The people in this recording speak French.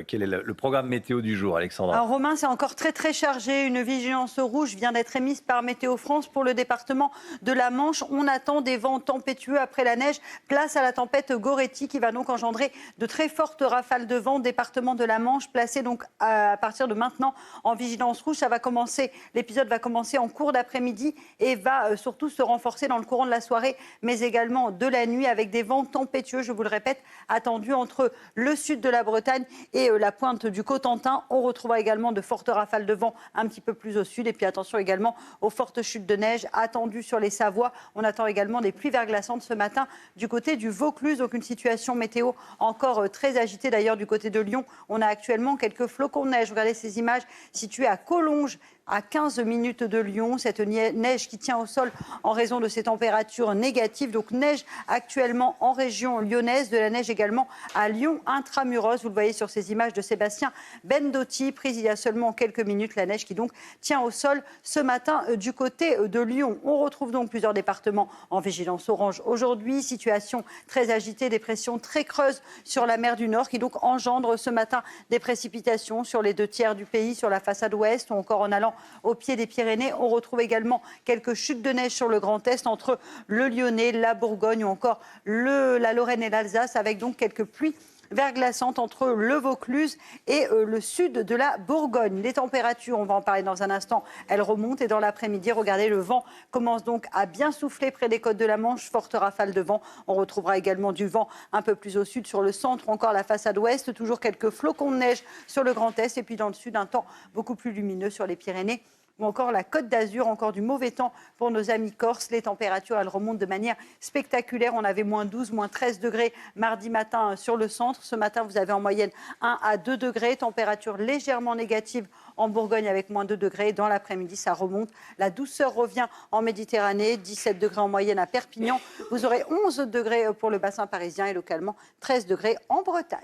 quel est le programme météo du jour, Alexandra? Alors Romain, c'est encore très chargé. Une vigilance rouge vient d'être émise par Météo France pour le département de la Manche. On attend des vents tempétueux après la neige. Place à la tempête Goretti qui va donc engendrer de très fortes rafales de vent. Département de la Manche placé donc à partir de maintenant en vigilance rouge. L'épisode va commencer en cours d'après-midi et va surtout se renforcer dans le courant de la soirée, mais également de la nuit avec des vents tempétueux, je vous le répète, attendus entre le sud de la Bretagne et la pointe du Cotentin. On retrouvera également de fortes rafales de vent un petit peu plus au sud. Et puis attention également aux fortes chutes de neige attendues sur les Savoies. On attend également des pluies verglaçantes ce matin du côté du Vaucluse. Donc une situation météo encore très agitée. D'ailleurs du côté de Lyon, on a actuellement quelques flocons de neige. Regardez ces images situées à Collonges, à 15 minutes de Lyon. Cette neige qui tient au sol en raison de ces températures négatives. Donc neige actuellement en région lyonnaise, de la neige également à Lyon intramuros. Vous le voyez sur ces images de Sébastien Bendotti, prise il y a seulement quelques minutes. La neige qui donc tient au sol ce matin du côté de Lyon. On retrouve donc plusieurs départements en vigilance orange aujourd'hui. Situation très agitée, des pressions très creuses sur la mer du Nord qui donc engendre ce matin des précipitations sur les 2 tiers du pays, sur la façade ouest ou encore en allant au pied des Pyrénées. On retrouve également quelques chutes de neige sur le Grand Est entre le Lyonnais, la Bourgogne ou encore la Lorraine et l'Alsace, avec donc quelques pluies verglaçantes entre le Vaucluse et le sud de la Bourgogne. Les températures, on va en parler dans un instant, elles remontent et dans l'après-midi, regardez, le vent commence donc à bien souffler près des côtes de la Manche, forte rafale de vent. On retrouvera également du vent un peu plus au sud sur le centre ou encore la façade ouest, toujours quelques flocons de neige sur le Grand Est et puis dans le sud, un temps beaucoup plus lumineux sur les Pyrénées ou encore la Côte d'Azur, encore du mauvais temps pour nos amis corses. Les températures, elles remontent de manière spectaculaire. On avait moins 12, moins 13 degrés mardi matin sur le centre. Ce matin, vous avez en moyenne 1 à 2 degrés. Température légèrement négative en Bourgogne avec moins 2 degrés. Dans l'après-midi, ça remonte. La douceur revient en Méditerranée. 17 degrés en moyenne à Perpignan. Vous aurez 11 degrés pour le bassin parisien et localement 13 degrés en Bretagne.